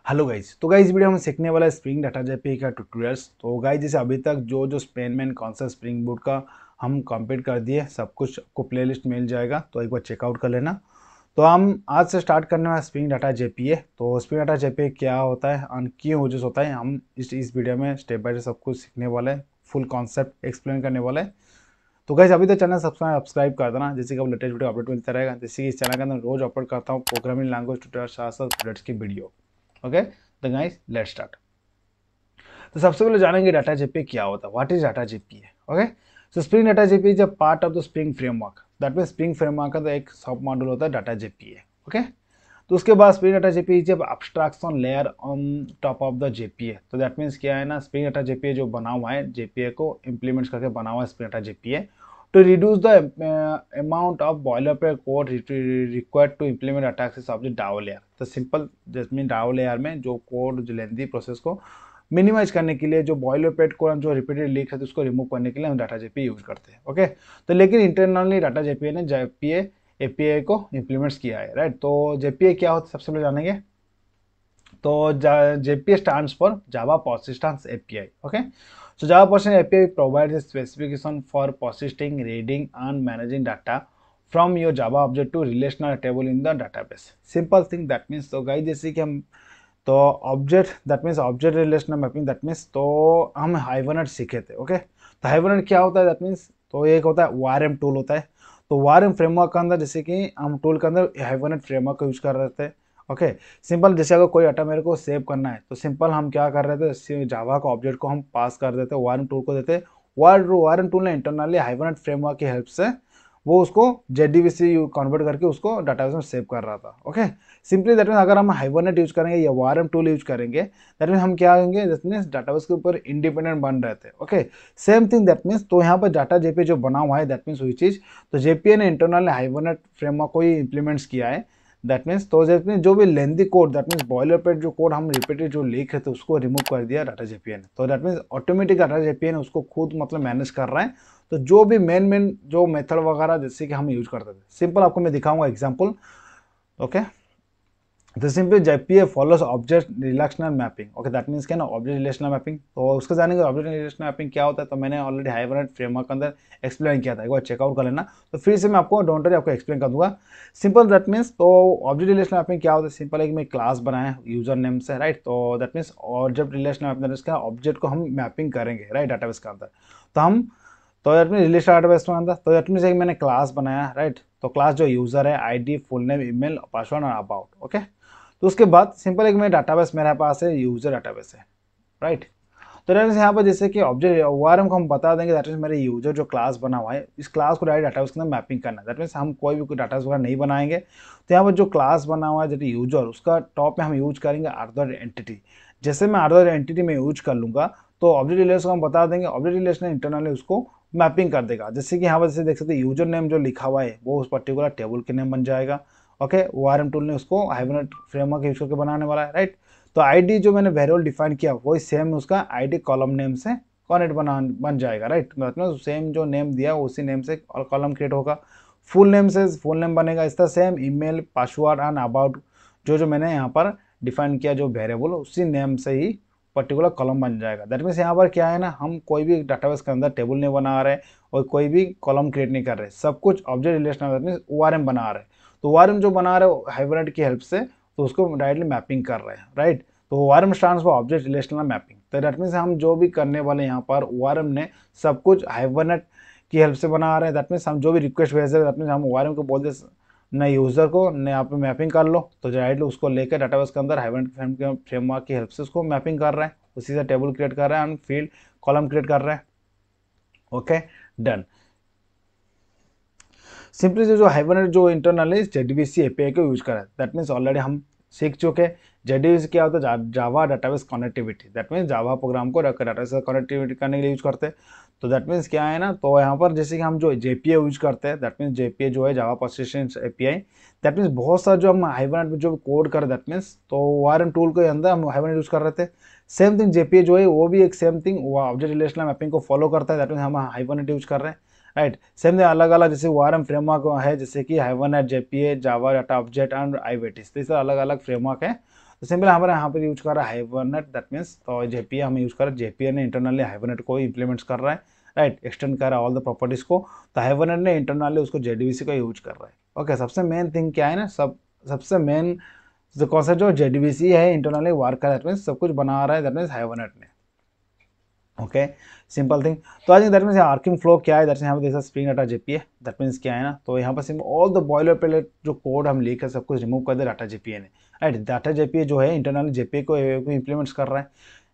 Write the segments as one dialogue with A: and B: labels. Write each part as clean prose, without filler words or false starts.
A: Hello guys, तो guys video हम सीखने वाला है स्प्रिंग डाटा जेपीई का ट्यूटोरियल्स। तो गाइज जैसे अभी तक जो जो मेन कॉन्सेप्ट स्प्रिंग बूट का हम कंप्लीट कर दिए, सब कुछ आपको प्लेलिस्ट मिल जाएगा, तो एक बार चेकआउट कर लेना। तो हम आज से स्टार्ट करने वाले स्प्रिंग डाटा जेपीई। तो स्प्रिंग डाटा जेपीई क्या होता है और क्यों यूजेस होता है, हम इस वीडियो में स्टेप बाय स्टेप सब कुछ सीखने वाले हैं, फुल कॉन्सेप्ट एक्सप्लेन करने वाले हैं। तो गाइज अभी तो चैनल सब्सक्राइब कर देना, जिससे कि अब लेटेस्ट वीडियो अपडेट मिलता रहेगा। जैसे कि इस चैनल के अंदर रोज अपलोड करता हूँ प्रोग्रामिंग लैंग्वेज ट्यूटोरियल साथ साथ प्रोडक्ट्स की वीडियो। ओके, तो गाइस लेट्स स्टार्ट। तो सबसे पहले जानेंगे डाटा जेपीई क्या होता है, what is data JPA. Okay, so Spring data JPA is a part of the Spring framework. That mean Spring framework का तो एक सब मॉड्यूल होता है डाटा जेपीई। ओके, तो उसके बाद स्प्रिंग डाटा जेपीई जब abstraction layer on top of the JPA. तो दैट मीन्स क्या है ना, स्प्रिंग डाटा जेपीई जो बना हुआ है, जेपीई को इम्प्लीमेंट करके बना हुआ है Spring data JPA to reduce the amount of boiler पे code required to implement attacks of the DAO layer. तो simple just mean DAO layer में जो कोड, जो लेंथी प्रोसेस को मिनिमाइज करने के लिए, जो बॉयलर पेट को हम जो रिपीटेड लीक है तो उसको रिमूव करने के लिए हम डाटा जेपीई यूज करते हैं। ओके, तो लेकिन इंटरनली डाटा जेपीई ने जेपीई एपीआई को इम्प्लीमेंट्स किया है, राइट। तो जेपीआई क्या होता है सबसे पहले जानेंगे। तो JPA stands for Java persistence API. Okay, so Java Persistence API provides a specification for persisting, reading, and managing data from your Java object to relational table in the database. Simple thing that means, तो guys जैसे कि हम तो object that means object relational mapping that means, तो हम hibernate सीखे थे। Okay, तो हाइबरनेट क्या होता है दैट मीन्स, तो एक होता है ORM टूल होता है। तो ORM फ्रेमवर्क के अंदर जैसे कि हम टूल के अंदर हाइबरनेट फ्रेमवर्क का यूज कर रहे थे। ओके, सिंपल जैसे अगर कोई डाटा मेरे को सेव करना है तो सिंपल हम क्या कर रहे थे, जावा का ऑब्जेक्ट को हम पास कर देते, ORM टूल को देते। ORM टूल ने इंटरनली हाइबरनेट फ्रेमवर्क की हेल्प से वो उसको JDBC कन्वर्ट करके उसको डाटाबेस में सेव कर रहा था। ओके, सिंपली दैट मीन अगर हम हाइबरनेट यूज करेंगे या ORM टूल यूज करेंगे, दैट मीन हम क्या करेंगे, दैट मीन डाटाबेस के ऊपर इंडिपेंडेंट बन रहे थे। Okay, same thing that means, तो यहाँ पर डाटा जेपीई जो बना हुआ है दैट मीन्स वही चीज, तो जेपीई ने इंटरनल हाइबरनेट फ्रेमवर्क को ही इंप्लीमेंट्स किया है। दैट मीन्स तो दैट मीन्स जो भी lengthy code, that means boiler plate जो कोड हम रिपीटेड जो लिख रहे थे उसको रिमूव कर दिया डाटा जेपीई ने। तो दैट मीन्स ऑटोमेटिक डाटा जेपीई ने उसको खुद मतलब मैनेज कर रहा है। तो जो भी मेन जो मेथड वगैरह जैसे कि हम यूज करते थे, सिंपल आपको मैं दिखाऊंगा एग्जांपल। ओके, तो simply JPA follows object relational mapping. Okay, that means क्या ना, ऑब्जेक्ट रिलेशनल मैपिंग। तो उसको जानेंगे ऑब्जेक्ट रिलेशनल मैपिंग क्या होता है, तो मैंने ऑलरेडी हाइबरनेट फ्रेमवर्क के अंदर एक्सप्लेन किया था, एक बार चेकआउट कर लेना। तो फिर से मैं आपको डोंट वरी आपको एक्सप्लेन कर दूंगा। सिंपल दैट मीन्स, तो ऑब्जेक्ट रिलेशनल मैपिंग क्या होता है, सिंपल एक मैं क्लास बनाया यूजर नेम से, राइट। तो that means object relational mapping का ऑब्जेक्ट को हम मैपिंग करेंगे, राइट, डाटाबेस के अंदर। तो हम तो दैट मीन रिलेशनल डाटाबेस में अंदर, तो दैट मीन्स एक मैंने क्लास बनाया, राइट। तो क्लास जो यूजर है, ID, full name, email, password और अबाउट। ओके, तो उसके बाद सिंपल एक मेरा डाटाबेस मेरे पास है, यूजर डाटाबेस है, राइट। तो दैट यहाँ पर जैसे कि ऑब्जेक्ट ORM को हम बता देंगे दैट मीन्स मेरे यूजर जो क्लास बना हुआ है, इस क्लास को डायरेक्ट डाटाबेस के अंदर मैपिंग करना है। दैट मीन्स हम कोई भी डाटाबेस वगैरह नहीं बनाएंगे। तो यहाँ पर जो क्लास बना हुआ है जैसे यूजर, उसका टॉप में हम यूज करेंगे अदर एंटिटी। जैसे मैं अदर एंटिटी में यूज कर लूंगा, तो ऑब्जेक्ट रिलेशन को हम बता देंगे, ऑब्जेक्ट रिलेशन इंटरनली उसको मैपिंग कर देगा। जैसे कि यहाँ पर जैसे देख सकते हैं, यूजर नेम जो लिखा हुआ है वो उस पर्टिकुलर टेबल के नेम बन जाएगा। ओके, ORM टूल ने उसको हाइबरनेट फ्रेमवर्क यूज करके बनाने वाला है, राइट। तो आईडी जो मैंने वेरिएबल डिफाइन किया वही सेम उसका आईडी कॉलम नेम से कनेक्ट बन जाएगा, राइट। मतलब सेम जो नेम दिया उसी नेम से कॉलम क्रिएट होगा। फुल नेम से फुल नेम बनेगा, इस तरह same email, password and about जो जो मैंने यहाँ पर डिफाइन किया जो वेरिएबल, उसी नेम से ही पर्टिकुलर कॉलम बन जाएगा। दैट मीन्स यहाँ पर क्या है ना, हम कोई भी डाटाबेस के अंदर टेबल नहीं बना रहे और कोई भी कॉलम क्रिएट नहीं कर रहे, सब कुछ object relational that means ORM बना रहे। तो ORM जो बना रहे हो हाइबरनेट की हेल्प से, तो उसको डायरेक्टली मैपिंग कर रहे हैं, राइट। तो ORM stands for object relational mapping. तो दैट मीन्स हम जो भी करने वाले यहाँ पर ORM ने सब कुछ हाइबरनेट की हेल्प से बना रहे हैं। दैट मीन्स हम जो भी रिक्वेस्ट भेज रहे हैं, दैट मीन्स हम ORM को बोलते न यूजर को न आप मैपिंग कर लो, तो डायरेक्टली उसको लेकर डाटाबेस के अंदर हाइबरनेट फ्रेमवर्क की हेल्प से उसको मैपिंग कर रहे हैं, उसी से टेबल क्रिएट कर रहे हैं एंड फील्ड कॉलम क्रिएट कर रहे हैं। Okay, done. सिंपली जो हाइबरनेट जो इंटरनली JDBC एपीआई को यूज करा है, दैट मीन्स ऑलरेडी हम सीख चुके हैं। JDBC क्या होता है, Java database connectivity. That means Java program को डाटाबेस कनेक्टिविटी करने के लिए यूज करते हैं। तो दैट मीन्स क्या है ना, तो यहाँ पर जैसे कि हम जो जेपीआई यूज करते हैं, दैट मीन्स जेपीआई जो है जावा पर्सिस्टेंस एपीआई। दैट मीन्स बहुत सारा जो हम हाइबरनेट में जो कोड कर, दैट मीन्स तो ORM टूल के अंदर हम हाइबरनेट यूज कर रहे थे। सेम थिंग जेपीआई जो है वो भी एक सेम थिंग वो ऑब्जेक्ट रिलेशनल मैपिंग को फॉलो करता है। दैट मीन्स हम हाइबरनेट यूज कर रहे हैं, राइट। सेम अलग अलग जैसे ORM फ्रेमवर्क है, जैसे कि Hibernate, JPA, Java data object and iBATIS, तो इस अलग अलग फ्रेमवर्क है। तो सिंपल हमारे यहाँ पर यूज कर रहा है हाइबरनेट, दैट मीन्स तो जेपीए हम यूज कर रहे हैं, जेपीए ने इंटरनली हाइबरनेट को इंप्लीमेंट्स कर रहा है, राइट, एक्सटेंड कर रहा है ऑल द प्रॉपर्टीज को। तो हाइबरनेट ने इंटरनली उसको जेडीबीसी का यूज कर रहा है। ओके, सबसे मेन थिंग क्या है ना, सबसे मेन जो कॉन्सेप्ट जो जेडीबीसी है इंटरनली वर्क कर रहा है, दैट मीन्स सब कुछ बना रहा है, दैट मीन्स हाइबरनेट ने। Okay, simple thing. तो I think that means arching flow क्या है, दैट यहाँ पे देखा Spring data JPA, that means क्या है ना, तो यहाँ पर simple all the boiler plate जो कोड हम लिख है सब कुछ रिमूव कर दे डाटा जेपीए ने, राइट। डाटा जेपीए जो है इंटरनली जेपीए को इंप्लीमेंट्स कर रहा है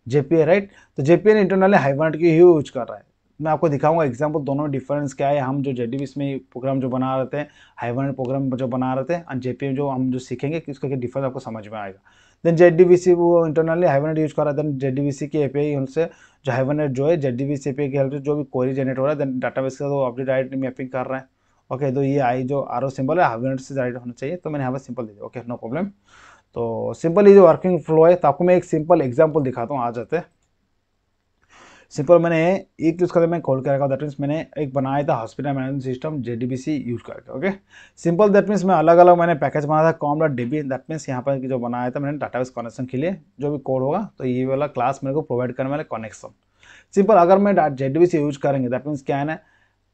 A: जेपीए, राइट। तो जेपीए ने इंटरनली हाइबरनेट की यूज कर रहा है। मैं आपको दिखाऊंगा एग्जांपल दोनों में डिफरेंस क्या है। हम जो जेडीबीएस में प्रोग्राम जो बना रहे थे, हाइबरनेट प्रोग्राम जो बना रहे थे, और जेपीए जो हम जो सीखेंगे कि उसका क्या डिफरेंस आपको समझ में आएगा। देन जेडीबीसी वो इंटरनली हाइबरनेट यूज कर रहा है, देन जेडीबीसी की एपीआई उनसे जो हाइबरनेट जो है जेडीबीसी एपीआई की हेल्प से जो भी क्वेरी जनरेट हो रहा है, देन डाटाबेस का तो ऑब्जेक्ट डायरेक्टली मैपिंग कर रहा है। ओके, तो ये आई जो आर सिंबल है हाइबरनेट से डायरेक्ट होना चाहिए, तो मैंने यहाँ पर सिंपल दे दिया। Okay, no problem. तो सिंपल ये जो वर्किंग फ्लो है, तो आपको मैं एक सिंपल एग्जाम्पल दिखाता हूँ, आ जाते हैं। सिंपल मैंने एक यूज़ करके मैं खोल के रखा, दैट मीन्स मैंने एक बनाया था hospital management system JDBC use करके। ओके, सिंपल दैट मीन्स मैं अलग अलग मैंने पैकेज बनाया था com.db, दैट मीन्स यहाँ पर जो बनाया था मैंने डाटाबेस कनेक्शन के लिए जो भी कोड होगा, तो ये वाला क्लास मेरे को प्रोवाइड करने वाले कनेक्शन। सिंपल अगर मैं जेडीबीसी यूज करेंगे, दैट मीन्स क्या है ना,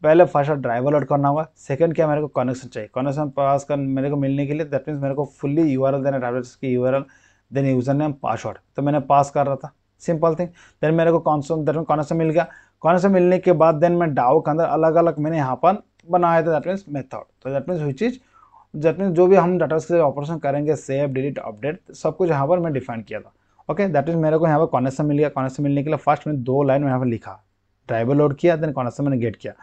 A: पहले फर्स्ट ड्राइवर लोड करना होगा, सेकंड क्या मेरे को कनेक्शन चाहिए, कनेक्शन पास कर मेरे को मिलने के लिए दैट मीन्स मेरे को फुल्ली यूआरएल देना, डाटाबेस की URL, then user name password, तो मैंने पास कर रहा था, सिंपल थिंग। देन मेरे को कनेक्शन मिल गया, कनेक्शन मिलने के बाद देन मैं डाओ के अंदर अलग अलग मैंने यहाँ पर बनाया था, दैट मीन्स मेथड, तो that means which is that means जो भी हम डाटाबेस के ऑपरेशन करेंगे, सेव डिलीट अपडेट सब कुछ यहाँ पर मैं डिफाइन किया था। ओके, दैट मीन्स मेरे को यहाँ पर कनेक्शन मिल गया, कनेक्शन मिलने के लिए फर्स्ट मैंने 2 लाइन यहाँ पर लिखा, ड्राइवर लोड किया, देन कनेक्शन मैंने गेट किया।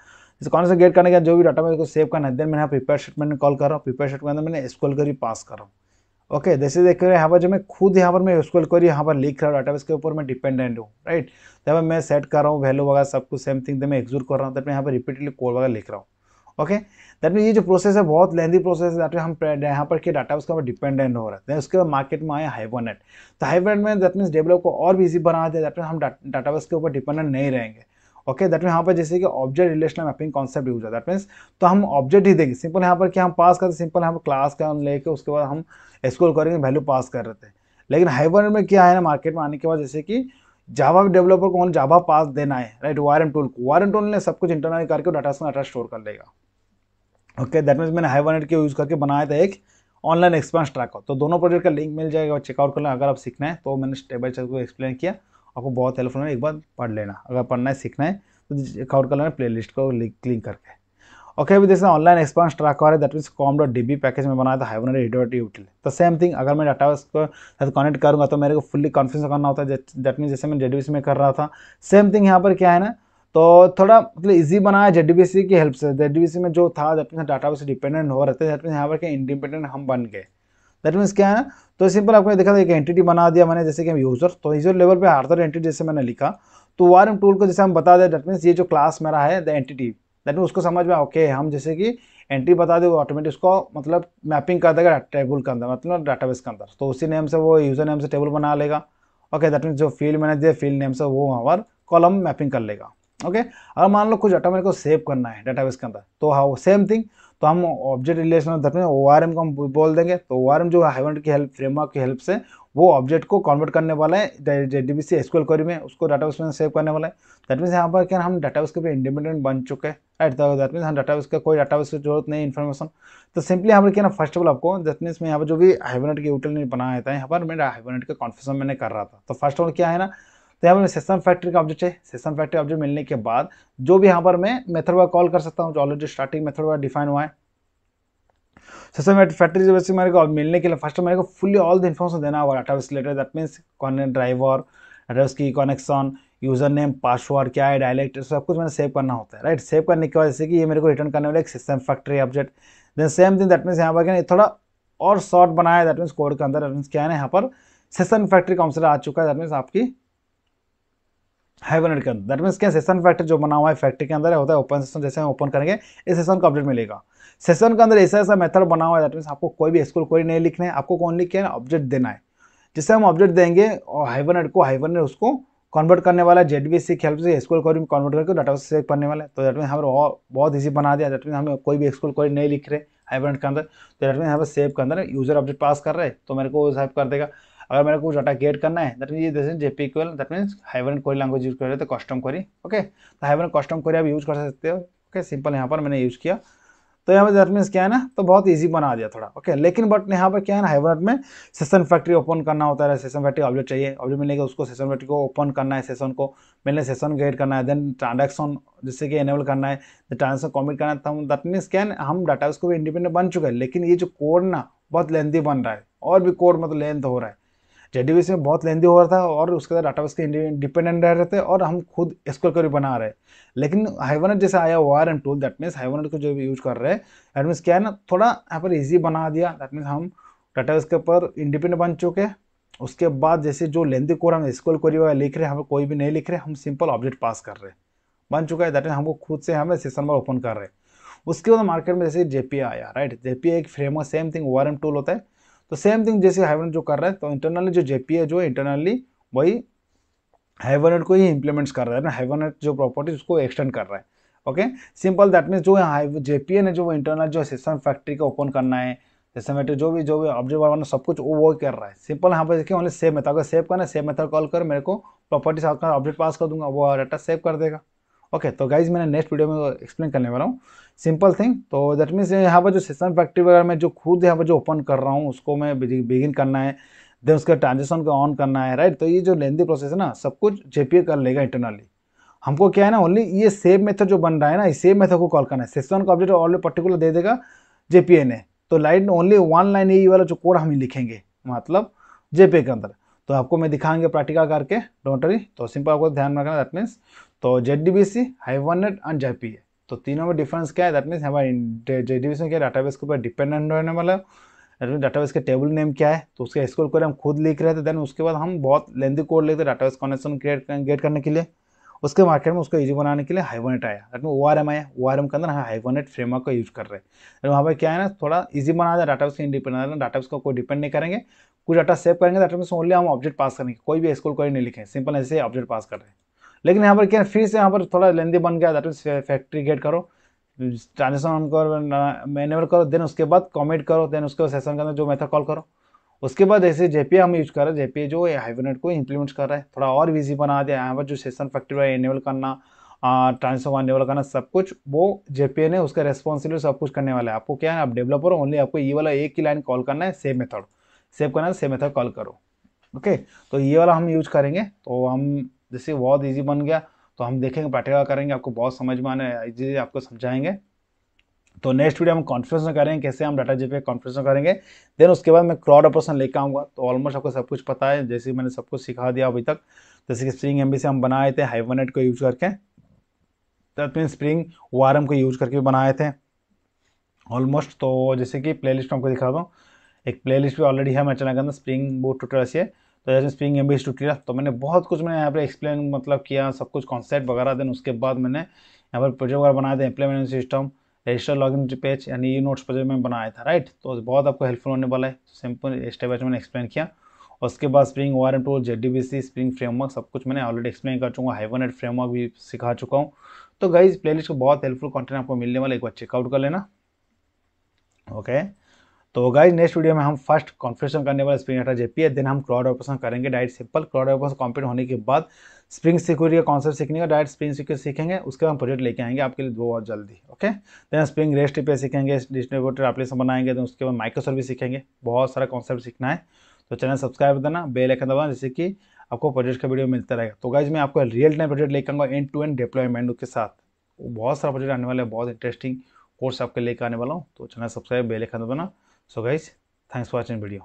A: इस कनेक्शन गेट करने के बाद जो भी डाटा मेरे को सेव करना है, देन मैंने यहाँ प्रिपेयर स्टेटमेंट कॉल कर रहा हूँ, प्रिपेयर स्टेटमेंट मैंने एसक्यूएल क्वेरी पास कर रहा हूँ। ओके, जैसे देख रहे हैं यहाँ पर जो मैं खुद यहाँ पर मैं एसक्यूएल क्वेरी यहाँ पर लिख रहा हूँ, डाटाबेस के ऊपर मैं डिपेंडेंट हूँ, राइट। तो यहाँ पर मैं सेट कर रहा हूँ वैल्यू वगैरह सब कुछ सेम थिंग, मैं एग्जीक्यूट कर रहा हूँ, दैट मैं यहाँ पर रिपीटेडली कोड वगैरह लिख रहा हूँ। ओके, दैट मीन ये जो प्रोसेस है बहुत लेंथी प्रोसेस है, दैट हम यहाँ पर के डाटा उसके ऊपर डिपेंडेंट हो रहा है। देन उसके बाद मार्केट में आया हाइबरनेट, तो हाइबरनेट में दैट मीन्स डेवलप को और भी इजी बना दिया, दैट मीन हम डाटाबेस के ऊपर डिपेंडेंट नहीं रहेंगे। ओके, दैट मीन यहाँ पर जैसे कि object relational mapping concept use है, दैट मीन्स तो हम ऑब्जेक्ट ही देंगे, सिंपल यहाँ पर क्या हम पास करते, सिंपल यहाँ पर क्लास का लेके उसके बाद हम एसक्यूएल करेंगे वैल्यू पास कर रहे थे। लेकिन हाइबरनेट में क्या है ना, मार्केट में आने के बाद जैसे कि जावा डेवलपर को जावा पास देना है, राइट, ORM टूल को, ORM टूल ने सब कुछ इंटरनली करके डाटा स्टोर कर लेगा। ओके, दैट मीन्स मैंने हाइबरनेट के यूज़ करके बनाया था एक ऑनलाइन एक्सपेंस ट्रैकर, तो दोनों प्रोजेक्ट का लिंक मिल जाएगा, चेकआउट कर लेना अगर आप सीखना है, तो मैंने स्टेप बाय स्टेप को एक्सप्लेन किया, आपको बहुत हेल्पफुल है, एक बार पढ़ लेना, अगर पढ़ना है सीखना है तो चेकआउट कर लेना प्लेलिस्ट को क्लिक करके। ओके, अभी जैसे ऑनलाइन एक्सपेंस ट्रैकर है, दैट मीन्स com.db पैकेज में बनाया था हाइबरनेट यूटिल। तो सेम थिंग अगर मैं डाटाबेस को साथ कनेक्ट करूँगा तो मेरे को फुल्ली कॉन्फिगर करना होता है, दैट मीन्स जैसे मैं जेडीबीसी में कर रहा था, सेम थिंग यहाँ पर क्या है ना, तो थोड़ा मतलब इजी बनाया जेडीबीसी की हेल्प से। जेडीबीसी में जो था दैट मीन्स डाटाबेस से डिपेंडेंट हो रहे थे, दैट मीन्स यहाँ पर क्या इंडिपेंडेंट हम बन गए। दैट मीन्स क्या है ना, तो सिंपल आपको देखा था एक एंटिटी बना दिया मैंने, जैसे कि यूजर, तो यूजर लेवल पे हार्डर एंटिटी जैसे मैंने लिखा, तो ORM टूल को जैसे हम बता दें, दैट मीन्स ये जो क्लास मेरा है द एंटिटी, दैट मीन्स उसको समझ में ओके, हम जैसे कि एंट्री बता दे वो ऑटोमेटिक उसको मतलब मैपिंग कर देगा टेबल के अंदर, मतलब डाटाबेस के अंदर, तो उसी नेम से वो यूजर नेम से टेबल बना लेगा। ओके, दैट मीन्स जो फील्ड मैंने दिया फील्ड नेम से वो वहाँ पर कॉलम मैपिंग कर लेगा। ओके, अगर मान लो कुछ डाटा मेरे को सेव करना है डाटाबेस के अंदर, तो हाँ सेम थिंग, तो हम object relational that means ORM को हम बोल देंगे, तो ORM जो हाइबरनेट की हेल्प फ्रेमवर्क की हेल्प से वो ऑब्जेक्ट को कन्वर्ट करने वाला है जेडीबीसी एसक्यूएल क्वेरी में, उसको डाटाबेस में सेव करने वाला है। दैट मीन्स यहाँ पर क्या हम डाटाबेस के इंडिपेंडेंट बन चुके हैं, राइट। तो दैट मीन्स हम डाटाबेस का कोई डाटाबेस की जरूरत नहीं इन्फॉर्मेशन। तो सिंपली यहाँ पर क्या ना, फर्स्ट ऑफ ऑल आपको दैट मीन्स मैं यहाँ पर जो भी हाइबरनेट की यूटिल बनाया था, यहाँ पर मैं हाइबरनेट का कॉन्फ़िगरेशन मैंने कर रहा था, तो फर्स्ट ऑफ ऑल क्या है ना, तो यहाँ पर सेशन फैक्ट्री का ऑब्जेक्ट है, सेशन फैक्ट्री ऑब्जेक्ट मिलने के बाद जो भी यहाँ पर मैं मेथड वर्क कॉल कर सकता हूँ, जो already starting method work define हुआ है। सेशन फैक्ट्री जैसे मेरे को मिलने के लिए फर्स्ट मेरे को फुल्ली ऑल द इन्फॉर्मेशन देना होगा डाटाबेस रिलेटेड, दैट मीन्स कौन ड्राइवर, डाटाबेस की कनेक्शन, यूजर नेम, पासवर्ड क्या है, डायलेक्ट, सब कुछ मैंने सेव करना होता है, राइट। सेव करने के बाद जैसे कि ये मेरे को रिटर्न करने वाला एक session factory object, then same thing that means यहाँ पर थोड़ा और शॉर्ट बनाया, दैट मीन्स कोड के अंदर, दैट मीन्स क्या है ना, यहाँ पर सेशन फैक्ट्री कॉन्सेप्ट आ चुका है, दैट मीन्स आपकी हाइबरनेट के अंदर, दैट मीन्स क्या सेशन फैक्ट्री जो बना हुआ है फैक्ट्री के अंदर होता है ओपन सेशन, जैसे हम ओपन करेंगे इस सेशन का अपडेट मिलेगा। सेशन के अंदर ऐसा ऐसा मेथड बना हुआ है, दैट मीन्स आपको कोई भी एसक्यूएल क्वेरी नहीं लिखना है, आपको ओनली क्या है ऑब्जेक्ट देना है, जिससे हम ऑब्जेक्ट देंगे और हाइबरनेट उसको कन्वर्ट करने वाला है, जेडीबीसी की हेल्प से एसक्यूएल क्वेरी में कन्वर्ट करके डाटा सेव करने वाला है। तो दैट मीन्स हमें बहुत ईजी बना दिया, दैट मीन्स हमें कोई भी एसक्यूएल क्वेरी नहीं लिख रहे हाइबरनेट के अंदर, तो दैट मीन्स यहाँ पर सेव के अंदर यूजर ऑब्जेक्ट पास कर रहे हैं, तो मेरे को सेव कर देगा। अगर मेरे को कुछ डाटा गेट करना है that mean this is JPQL, that means hibernate query language use कर रहे थे, कस्टम क्वेरी। ओके, तो हाइबरनेट कस्टम क्वेरी आप यूज कर सकते हो। ओके, सिंपल यहाँ पर मैंने यूज किया, तो यहाँ पर दैट मीन्स क्या है ना, तो बहुत इजी बना दिया थोड़ा। ओके, लेकिन बट यहाँ पर क्या है ना, हाइबरनेट में सेशन फैक्ट्री ओपन करना होता है, सेशन फैक्ट्री ऑब्जेक्ट चाहिए, ऑब्जेक्ट मिलने के उसको सेशन फैक्ट्री को ओपन करना है, सेशन को मैंने सेशन क्रिएट करना है, देन ट्रांजैक्शन जिससे कि एनेबल करना है, ट्रांजैक्शन कमिट करना है। तो हम दैट मीन्स क्या है, हम डाटाबेस को भी इंडिपेंडेंट बन चुके हैं, लेकिन ये जो कोड ना बहुत लेंथी बन रहा है, और भी कोड मतलब लेंथ हो रहा है। JDBC में बहुत लेंथी हो रहा था, और उसके बाद डाटाबेस के इंडिपेंडेंट रह रहे थे, और हम खुद SQL क्वेरी बना रहे हैं। लेकिन हाइबरनेट जैसे आया ORM tool, that means hibernate को जो भी यूज कर रहे हैं, दैट मीन्स क्या है ना, थोड़ा यहाँ पर ईजी बना दिया। दैट मीन्स हम डाटाबेस के ऊपर इंडिपेंडेंट बन चुके हैं। उसके बाद जैसे जो लेंथी कोड हम SQL क्वेरी वगैरह लिख रहे हैं, हमें कोई भी नहीं लिख रहे, हम सिंपल ऑब्जेक्ट पास कर रहे हैं, बन चुका है। दैट मीन्स हमको खुद से हमें सेशन बार ओपन कर रहे हैं। उसके बाद मार्केट में जैसे JPA आया, राइट, JPA एक framework, same thing ORM tool होता है, तो सेम थिंग जैसे हाइबरनेट जो कर रहा है, तो इंटरनली जो JPA जो इंटरनली वही हाइबरनेट को ही इंप्लीमेंट्स कर रहा है ना, हाइबरनेट जो प्रॉपर्टीज उसको एक्सटेंड कर रहा है। ओके, सिंपल, दैट मीन्स जो JPA ने जो इंटरनल जो सेशन फैक्ट्री को ओपन करना है, सेशन फैक्ट्री जो भी ऑब्जेक्ट बनाना सब कुछ वो कर रहा है। सिंपल यहाँ पर देखिए, ओनली सेव मेथड, अगर सेव करना है सेव मेथड कॉल कर, मेरे को प्रॉपर्टीज आपका ऑब्जेक्ट पास कर दूंगा, वो डाटा सेव कर देगा। ओके, तो गाइज मैंने नेक्स्ट वीडियो में एक्सप्लेन करने वाला हूँ सिंपल थिंग। तो दैट मीन्स यहाँ पर जो सेशन फैक्ट्री वगैरह मैं जो खुद यहाँ पर जो ओपन कर रहा हूँ, उसको मैं बिगिन करना है, देन उसका ट्रांजेक्शन को ऑन करना है, राइट। तो ये जो लेंथी प्रोसेस है ना, सब कुछ JPA कर लेगा इंटरनली। हमको क्या है ना, ओनली ये सेव मेथड जो बन रहा है ना, इस सेव मेथड को कॉल करना है। सेशन का ऑब्जेक्ट ऑलरेडी पर्टिकुलर दे देगा JPA ने, तो लाइन ओनली वन लाइन ये वाला जो कोड हम लिखेंगे, मतलब JPA के अंदर। तो आपको मैं दिखाएंगे प्रैक्टिकल करके, डोंट वरी। तो सिंपल आपको ध्यान रखना, दैट मीन्स तो JDBC, हाइबरनेट एंड JPA, तो तीनों में डिफरेंस क्या है, दैट मीन्स हमारे JDBC में क्या डाटाबेस के ऊपर डिपेंडेंट रहने वाला है, डाटाबेस के टेबल नेम क्या है, तो उसके SQL क्वेरी हम खुद लिख रहे थे, देन उसके बाद हम बहुत लेंथी कोड लिखते डाटाबेस कनेक्शन गेट करने के लिए। उसके मार्केट में उसको इजी बनाने के लिए हाइबरनेट आया, दैट मीन ORM आया, ORM के अंदर हम हाइबरनेट फ्रेमवर्क का यूज कर रहे हैं। वहाँ पर क्या है ना, थोड़ा इजी बना दिया, डाटाबेस के इंडिपेंडेंट, डाटाबेस को कोई डिपेंड नहीं करेंगे, कुछ डाटा सेव करेंगे, दैट मीन्स ओनली हम ऑब्जेक्ट पास करेंगे, कोई भी SQL क्वेरी नहीं लिखेंगे, सिंपल ऐसे ऑब्जेक्ट पास कर रहे हैं। लेकिन यहाँ पर क्या फिर से यहाँ पर थोड़ा लेंथी बन गया, दैट मीन्स फैक्ट्री गेट करो, ट्रांजेक्शन ऑन करो, मैनुअल करो, देन उसके बाद कमिट करो, देन उसके बाद सेशन के अंदर जो मेथड कॉल करो। उसके बाद ऐसे JPA हम यूज कर रहे हैं, JPA जो हाइबरनेट को इंप्लीमेंट कर रहा है, थोड़ा और इजी बना दिया। यहाँ पर जो सेशन फैक्ट्री है इनेबल करना, ट्रांजेक्शन इनेबल करना, सब कुछ वो JPA ने उसका रेस्पॉन्सिबिलिटी सब कुछ करने वाला है। आपको क्या है, आप डेवलपर हो, ओनली आपको ये वाला एक ही लाइन कॉल करना है, सेव मेथड, सेव करना है, सेव मेथड कॉल करो। ओके, तो ये वाला हम यूज करेंगे। तो हम जैसे बहुत इजी बन गया, तो हम देखेंगे प्रैक्टिकल करेंगे, आपको बहुत समझ में आने इजी आपको समझाएंगे। तो नेक्स्ट वीडियो हम कॉन्फ़िगरेशन करेंगे, कैसे हम डाटा JPA कॉन्फ़िगरेशन करेंगे, देन उसके बाद मैं क्लाउड ऑपरेशन लेकर आऊँगा। तो ऑलमोस्ट आपको सब कुछ पता है, जैसे मैंने सब कुछ सिखा दिया अभी तक। जैसे कि स्प्रिंग MVC हम बनाए थे हाइबरनेट को यूज करके, दैट मीन स्प्रिंग ORM को यूज करके बनाए थे ऑलमोस्ट। तो जैसे कि प्लेलिस्ट में आपको दिखा दूँ, एक प्लेलिस्ट भी ऑलरेडी है मेरे चैनल के अंदर, स्प्रिंग बूट ट्यूटोरियल से। तो जैसे स्प्रिंग MVC ट्यूटोरियल, तो मैंने बहुत कुछ मैंने यहाँ पर एक्सप्लेन मतलब किया, सब कुछ कॉन्सेप्ट वगैरह। देन उसके बाद मैंने यहाँ पर प्रोजेक्ट वगैरह बनाए थे, implement system, register login page, यानी ये नोट्स प्रोजेक्ट में बनाया था, राइट। तो बहुत आपको हेल्पफुल होने वाला है, सिंपल स्टेप बाय स्टेप मैंने एक्सप्लेन किया। और उसके बाद spring ORM tool, JDBC, spring framework, सब कुछ मैंने ऑलरेडी एक्सप्लेन कर चुका हूँ, हाइबरनेट फ्रेमवर्क भी सिखा चुका हूँ। तो गाइज प्लेलिस्ट को बहुत हेल्पफुल कंटेंट आपको मिलने वाला है, एक बार चेकआउट कर लेना। ओके, तो गाइज नेक्स्ट वीडियो में हम फर्स्ट कॉन्फ़िगरेशन करने वाले स्प्रिंग डाटा JPA, देन हम क्लाउड ऑपरेशन करेंगे direct simple. Cloud operation complete होने के बाद स्प्रिंग सिक्योरिटी का कॉन्सेप्ट सीखने का, डायरेक्ट स्प्रिंग सिक्योरिटी सीखेंगे, उसके बाद हम प्रोजेक्ट लेके आएंगे आपके लिए बहुत जल्दी। Okay, then spring rest API सीखेंगे, डिस्ट्रीब्यूटेड एप्लीकेशन बनाएंगे, देन उसके बाद माइक्रो सर्विस सीखेंगे, बहुत सारा कॉन्सेप्ट सीखना है। तो चैनल सब्सक्राइब कर देना, बेल आइकन दबाना, जिससे कि आपको प्रोजेक्ट का वीडियो मिलता रहेगा। तो गाइज मैं आपको रियल टाइम प्रोजेक्ट लेकर आऊँगा, एंड टू एंड डिप्लॉयमेंट के साथ, बहुत सारा प्रोजेक्ट आने वाला है, बहुत इंटरेस्टिंग कोर्स आपके लेकर आने वाला हूँ। तो चैनल सब्सक्राइब, बेल आइकन दबाना। So guys, thanks for watching video.